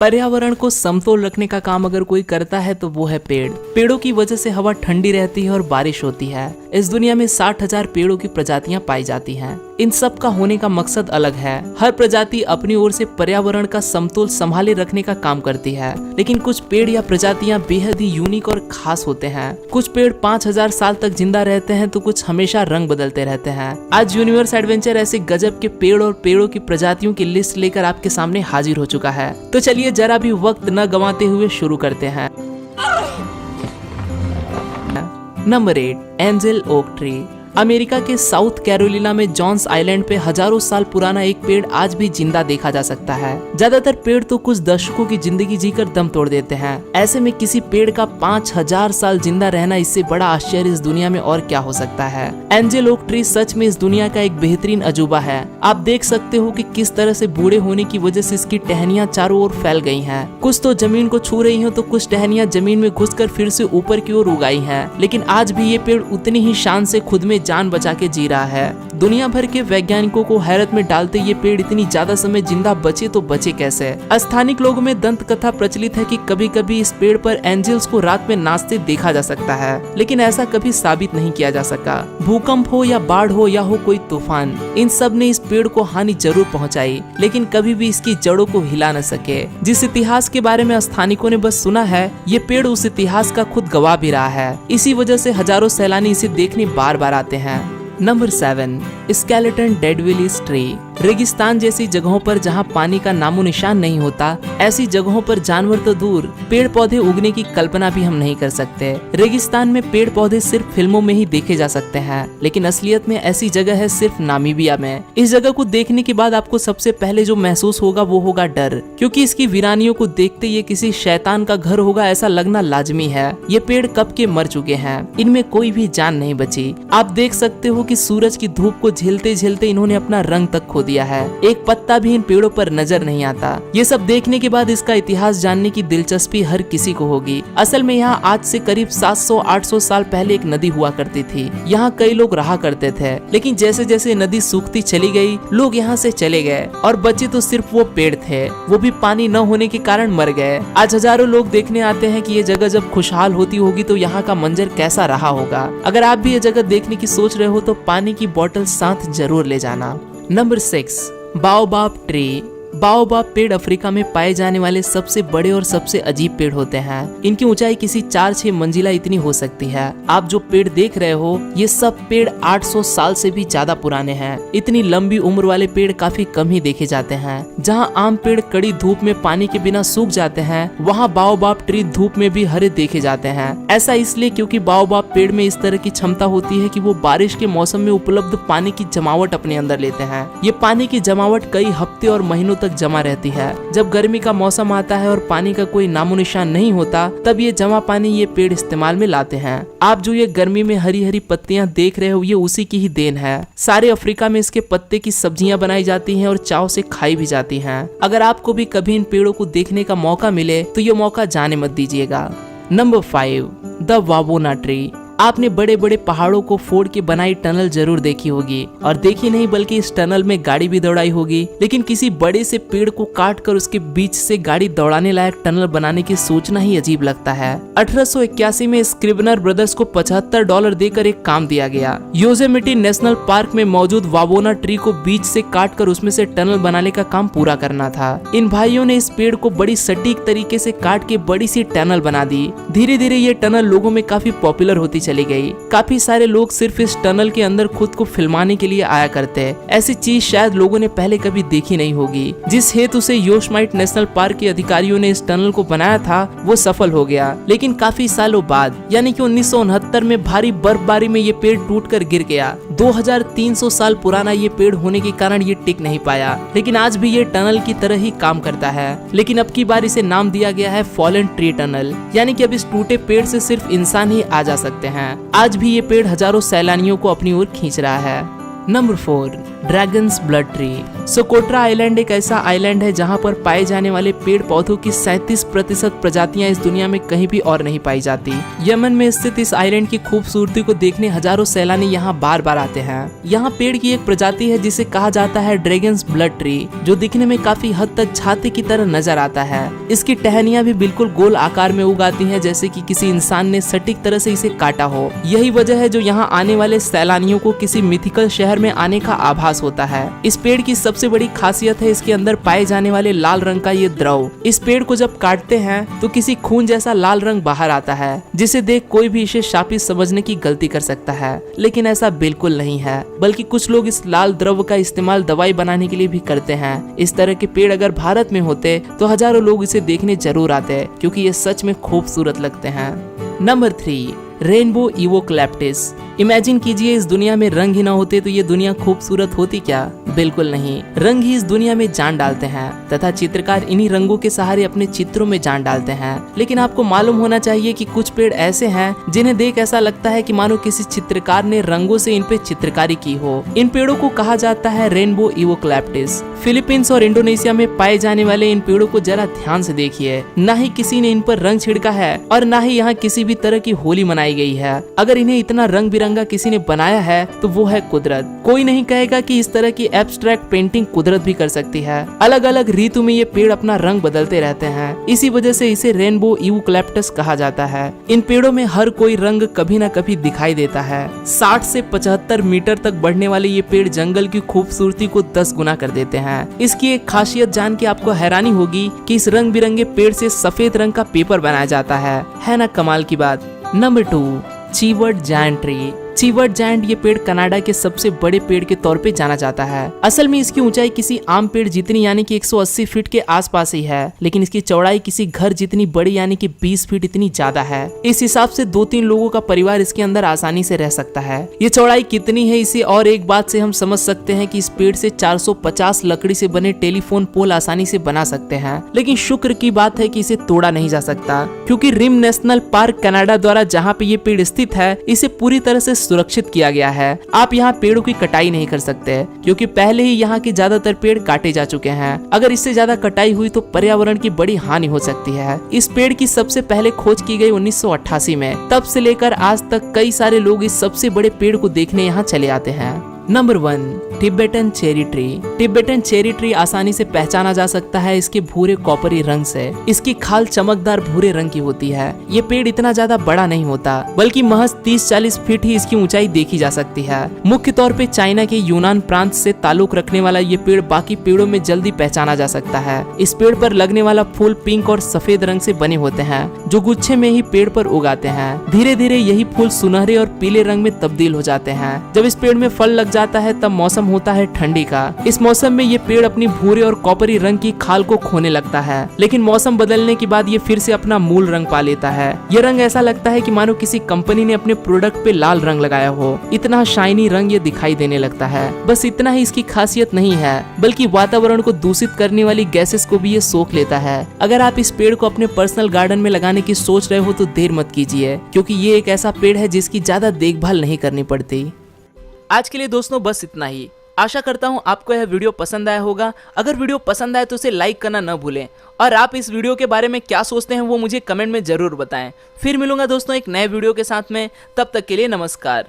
पर्यावरण को समतोल रखने का काम अगर कोई करता है तो वो है पेड़। पेड़ों की वजह से हवा ठंडी रहती है और बारिश होती है। इस दुनिया में 60,000 पेड़ों की प्रजातियां पाई जाती हैं। इन सब का होने का मकसद अलग है। हर प्रजाति अपनी ओर से पर्यावरण का समतोल संभाले रखने का काम करती है, लेकिन कुछ पेड़ या प्रजातियां बेहद ही यूनिक और खास होते हैं। कुछ पेड़ 5,000 साल तक जिंदा रहते हैं तो कुछ हमेशा रंग बदलते रहते हैं। आज यूनिवर्स एडवेंचर ऐसे गजब के पेड़ और पेड़ों की प्रजातियों की लिस्ट लेकर आपके सामने हाजिर हो चुका है। तो चलिए जरा भी वक्त न गंवाते हुए शुरू करते हैं। Number 8, angel oak tree. America के साउथ कैरोलिना में जॉन्स आइलैंड पे हजारों साल पुराना एक पेड़ आज भी जिंदा देखा जा सकता है। ज्यादातर पेड़ तो कुछ दशकों की जिंदगी जीकर दम तोड़ देते हैं। ऐसे में किसी पेड़ का 5,000 साल जिंदा रहना, इससे बड़ा आश्चर्य इस दुनिया में और क्या हो सकता है। एंजल ओक ट्री सच में इस दुनिया का एक बेहतरीन अजूबा है। आप देख सकते हो कि किस तरह से बूढ़े होने की वजह से इसकी टहनियां चारों ओर फैल गई हैं। कुछ तो जमीन को छू रही हैं तो कुछ टहनियां जमीन में घुसकर फिर से ऊपर की ओर उगाई हैं। लेकिन आज भी ये पेड़ उतनी ही शान से खुद में जान बचा के जी रहा है। दुनिया भर के वैज्ञानिकों को हैरत में डालते ये पेड़ इतनी ज्यादा समय जिंदा बचे तो बचे कैसे। स्थानिक लोगों में दंत कथा प्रचलित है कि कभी कभी इस पेड़ पर एंजल्स को रात में नाचते देखा जा सकता है, लेकिन ऐसा कभी साबित नहीं किया जा सका। भूकंप हो या बाढ़ हो या हो कोई तूफान, इन सब ने इस पेड़ को हानि जरूर पहुंचाई, लेकिन कभी भी इसकी जड़ों को हिला न सके। जिस इतिहास के बारे में स्थानिकों ने बस सुना है, ये पेड़ उस इतिहास का खुद गवाह भी रहा है। इसी वजह से हजारों सैलानी इसे देखने बार बार आते हैं। Number 7, skeleton Deadvlei tree. रेगिस्तान जैसी जगहों पर जहां पानी का नामो निशान नहीं होता, ऐसी जगहों पर जानवर तो दूर, पेड़ पौधे उगने की कल्पना भी हम नहीं कर सकते। रेगिस्तान में पेड़ पौधे सिर्फ फिल्मों में ही देखे जा सकते हैं, लेकिन असलियत में ऐसी जगह है सिर्फ नामीबिया में। इस जगह को देखने के बाद आपको सबसे पहले जो महसूस होगा वो होगा डर, क्योंकि इसकी वीरानियों को देखते ये किसी शैतान का घर होगा ऐसा लगना लाजमी है। ये पेड़ कब के मर चुके हैं, इनमें कोई भी जान नहीं बची। आप देख सकते हो कि सूरज की धूप को झेलते झेलते इन्होंने अपना रंग तक खो दिया है। एक पत्ता भी इन पेड़ों पर नजर नहीं आता। ये सब देखने के बाद इसका इतिहास जानने की दिलचस्पी हर किसी को होगी। असल में यहाँ आज से करीब 700-800 साल पहले एक नदी हुआ करती थी। यहाँ कई लोग रहा करते थे, लेकिन जैसे जैसे नदी सूखती चली गई, लोग यहाँ से चले गए और बचे तो सिर्फ वो पेड़ थे। वो भी पानी न होने के कारण मर गए। आज हजारों लोग देखने आते हैं कि ये जगह जब खुशहाल होती होगी तो यहाँ का मंजर कैसा रहा होगा। अगर आप भी ये जगह देखने की सोच रहे हो तो पानी की बोतल साथ जरूर ले जाना। Number 6, baobab tree. बाओबाब पेड़ अफ्रीका में पाए जाने वाले सबसे बड़े और सबसे अजीब पेड़ होते हैं। इनकी ऊंचाई किसी 4-6 मंजिला इतनी हो सकती है। आप जो पेड़ देख रहे हो, ये सब पेड़ 800 साल से भी ज्यादा पुराने हैं। इतनी लंबी उम्र वाले पेड़ काफी कम ही देखे जाते हैं। जहाँ आम पेड़ कड़ी धूप में पानी के बिना सूख जाते हैं, वहाँ बाओबाब ट्री धूप में भी हरे देखे जाते हैं। ऐसा इसलिए क्योंकि बाओबाब पेड़ में इस तरह की क्षमता होती है कि वो बारिश के मौसम में उपलब्ध पानी की जमावट अपने अंदर लेते हैं। ये पानी की जमावट कई हफ्ते और महीनों तक जमा रहती है। जब गर्मी का मौसम आता है और पानी का कोई नामो निशान नहीं होता, तब ये जमा पानी ये पेड़ इस्तेमाल में लाते हैं। आप जो ये गर्मी में हरी हरी पत्तियां देख रहे हो, ये उसी की ही देन है। सारे अफ्रीका में इसके पत्ते की सब्जियां बनाई जाती हैं और चाव से खाई भी जाती हैं। अगर आपको भी कभी इन पेड़ों को देखने का मौका मिले तो ये मौका जाने मत दीजिएगा। Number 5, the Wawona tree. आपने बड़े बड़े पहाड़ों को फोड़ के बनाई टनल जरूर देखी होगी, और देखी नहीं बल्कि इस टनल में गाड़ी भी दौड़ाई होगी। लेकिन किसी बड़े से पेड़ को काट कर उसके बीच से गाड़ी दौड़ाने लायक टनल बनाने की सोचना ही अजीब लगता है। 1881 में स्क्रिबनर ब्रदर्स को $75 देकर एक काम दिया गया। योसेमिटी नेशनल पार्क में मौजूद वावोना ट्री को बीच से काट कर उसमें से टनल बनाने का काम पूरा करना था। इन भाइयों ने इस पेड़ को बड़ी सटीक तरीके से काट के बड़ी सी टनल बना दी। धीरे धीरे ये टनल लोगों में काफी पॉपुलर होती चली गई। काफी सारे लोग सिर्फ इस टनल के अंदर खुद को फिल्माने के लिए आया करते। ऐसी चीज शायद लोगों ने पहले कभी देखी नहीं होगी। जिस हेतु से योसेमिटी नेशनल पार्क के अधिकारियों ने इस टनल को बनाया था, वो सफल हो गया। लेकिन काफी सालों बाद, यानी कि 1969 में भारी बर्फबारी में ये पेड़ टूटकर गिर गया। 2300 साल पुराना ये पेड़ होने के कारण ये टिक नहीं पाया, लेकिन आज भी ये टनल की तरह ही काम करता है। लेकिन अब की बार इसे नाम दिया गया है फॉलन ट्री टनल, यानी कि अब इस टूटे पेड़ से सिर्फ इंसान ही आ जा सकते हैं। आज भी ये पेड़ हजारों सैलानियों को अपनी ओर खींच रहा है। Number 4, dragons blood tree. Socotra island एक ऐसा आइलैंड है जहां पर पाए जाने वाले पेड़ पौधों की 37% प्रजातियां इस दुनिया में कहीं भी और नहीं पाई जाती। यमन में स्थित इस आइलैंड की खूबसूरती को देखने हजारों सैलानी यहाँ बार बार आते हैं। यहाँ पेड़ की एक प्रजाति है जिसे कहा जाता है ड्रैगन्स ब्लड ट्री, जो दिखने में काफी हद तक छाते की तरह नजर आता है। इसकी टहनियां भी बिल्कुल गोल आकार में उगाती हैं, जैसे कि किसी इंसान ने सटीक तरह से इसे काटा हो। यही वजह है जो यहाँ आने वाले सैलानियों को किसी मिथिकल शहर में आने का आभास होता है। इस पेड़ की सबसे बड़ी खासियत है इसके अंदर पाए जाने वाले लाल रंग का ये द्रव। इस पेड़ को जब काटते हैं तो किसी खून जैसा लाल रंग बाहर आता है, जिसे देख कोई भी इसे शापित समझने की गलती कर सकता है, लेकिन ऐसा बिल्कुल नहीं है। बल्कि कुछ लोग इस लाल द्रव का इस्तेमाल दवाई बनाने के लिए भी करते हैं। इस तरह के पेड़ अगर भारत में होते तो हजारों लोग इसे देखने जरूर आते, क्योंकि ये सच में खूबसूरत लगते हैं। Number 3, rainbow इवोक्लैप्टिस। इमेजिन कीजिए इस दुनिया में रंग ही ना होते तो ये दुनिया खूबसूरत होती क्या? बिल्कुल नहीं। रंग ही इस दुनिया में जान डालते हैं तथा चित्रकार इन्हीं रंगों के सहारे अपने चित्रों में जान डालते हैं। लेकिन आपको मालूम होना चाहिए कि कुछ पेड़ ऐसे हैं जिन्हें देख ऐसा लगता है कि मानो किसी चित्रकार ने रंगों से इन पे चित्रकारी की हो। इन पेड़ों को कहा जाता है रेनबो इवोक्लैप्टिस। फिलीपींस और इंडोनेशिया में पाए जाने वाले इन पेड़ों को जरा ध्यान से देखिए। न ही किसी ने इन पर रंग छिड़का है और न ही यहाँ किसी भी तरह की होली मनाई गई है। अगर इन्हें इतना रंग बिरंगा किसी ने बनाया है तो वो है कुदरत। कोई नहीं कहेगा कि इस तरह की एब्स्ट्रैक्ट पेंटिंग कुदरत भी कर सकती है। अलग अलग ऋतु में ये पेड़ अपना रंग बदलते रहते हैं, इसी वजह से इसे रेनबो इवोक्लैप्टस कहा जाता है। इन पेड़ों में हर कोई रंग कभी न कभी दिखाई देता है। 60 से 75 मीटर तक बढ़ने वाले ये पेड़ जंगल की खूबसूरती को 10 गुना कर देते हैं। इसकी एक खासियत जान के आपको हैरानी होगी कि इस रंग बिरंगे पेड़ से सफेद रंग का पेपर बनाया जाता है ना कमाल की बात। Number 2, Cheewhat giant tree. Cheewhat giant ये पेड़ कनाडा के सबसे बड़े पेड़ के तौर पे जाना जाता है। असल में इसकी ऊंचाई किसी आम पेड़ जितनी यानी कि 180 फीट के आसपास ही है, लेकिन इसकी चौड़ाई किसी घर जितनी बड़ी यानी कि 20 फीट इतनी ज्यादा है। इस हिसाब से 2-3 लोगों का परिवार इसके अंदर आसानी से रह सकता है। ये चौड़ाई कितनी है इसे और एक बात से हम समझ सकते हैं कि इस पेड़ से 450 लकड़ी से बने टेलीफोन पोल आसानी से बना सकते हैं। लेकिन शुक्र की बात है कि इसे तोड़ा नहीं जा सकता, क्योंकि रिम नेशनल पार्क कनाडा द्वारा जहाँ पे ये पेड़ स्थित है इसे पूरी तरह से सुरक्षित किया गया है। आप यहाँ पेड़ों की कटाई नहीं कर सकते, क्योंकि पहले ही यहाँ के ज्यादातर पेड़ काटे जा चुके हैं। अगर इससे ज्यादा कटाई हुई तो पर्यावरण की बड़ी हानि हो सकती है। इस पेड़ की सबसे पहले खोज की गई 1988 में। तब से लेकर आज तक कई सारे लोग इस सबसे बड़े पेड़ को देखने यहाँ चले आते हैं। Number 1, Tibetan cherry tree. Tibetan cherry tree आसानी से पहचाना जा सकता है इसके भूरे कॉपरी रंग से। इसकी खाल चमकदार भूरे रंग की होती है। ये पेड़ इतना ज्यादा बड़ा नहीं होता, बल्कि महज 30-40 फीट ही इसकी ऊंचाई देखी जा सकती है। मुख्य तौर पे चाइना के यूनान प्रांत से ताल्लुक रखने वाला ये पेड़ बाकी पेड़ों में जल्दी पहचाना जा सकता है। इस पेड़ पर लगने वाला फूल पिंक और सफेद रंग से बने होते हैं, जो गुच्छे में ही पेड़ पर उगाते हैं। धीरे धीरे यही फूल सुनहरे और पीले रंग में तब्दील हो जाते हैं। जब इस पेड़ में फल लग जाता है तब मौसम होता है ठंडी का। इस मौसम में ये पेड़ अपनी भूरे और कॉपरी रंग की खाल को खोने लगता है, लेकिन मौसम बदलने के बाद ये फिर से अपना मूल रंग पा लेता है। ये रंग ऐसा लगता है कि मानो किसी कंपनी ने अपने प्रोडक्ट पे लाल रंग लगाया हो। इतना शाइनी रंग ये दिखाई देने लगता है। बस इतना ही इसकी खासियत नहीं है, बल्कि वातावरण को दूषित करने वाली गैसेस को भी ये सोख लेता है। अगर आप इस पेड़ को अपने पर्सनल गार्डन में लगाने की सोच रहे हो तो देर मत कीजिए, क्योंकि ये एक ऐसा पेड़ है जिसकी ज्यादा देखभाल नहीं करनी पड़ती। आज के लिए दोस्तों बस इतना ही। आशा करता हूँ आपको यह वीडियो पसंद आया होगा। अगर वीडियो पसंद आए तो उसे लाइक करना न भूलें, और आप इस वीडियो के बारे में क्या सोचते हैं वो मुझे कमेंट में जरूर बताएं। फिर मिलूंगा दोस्तों एक नए वीडियो के साथ में, तब तक के लिए नमस्कार।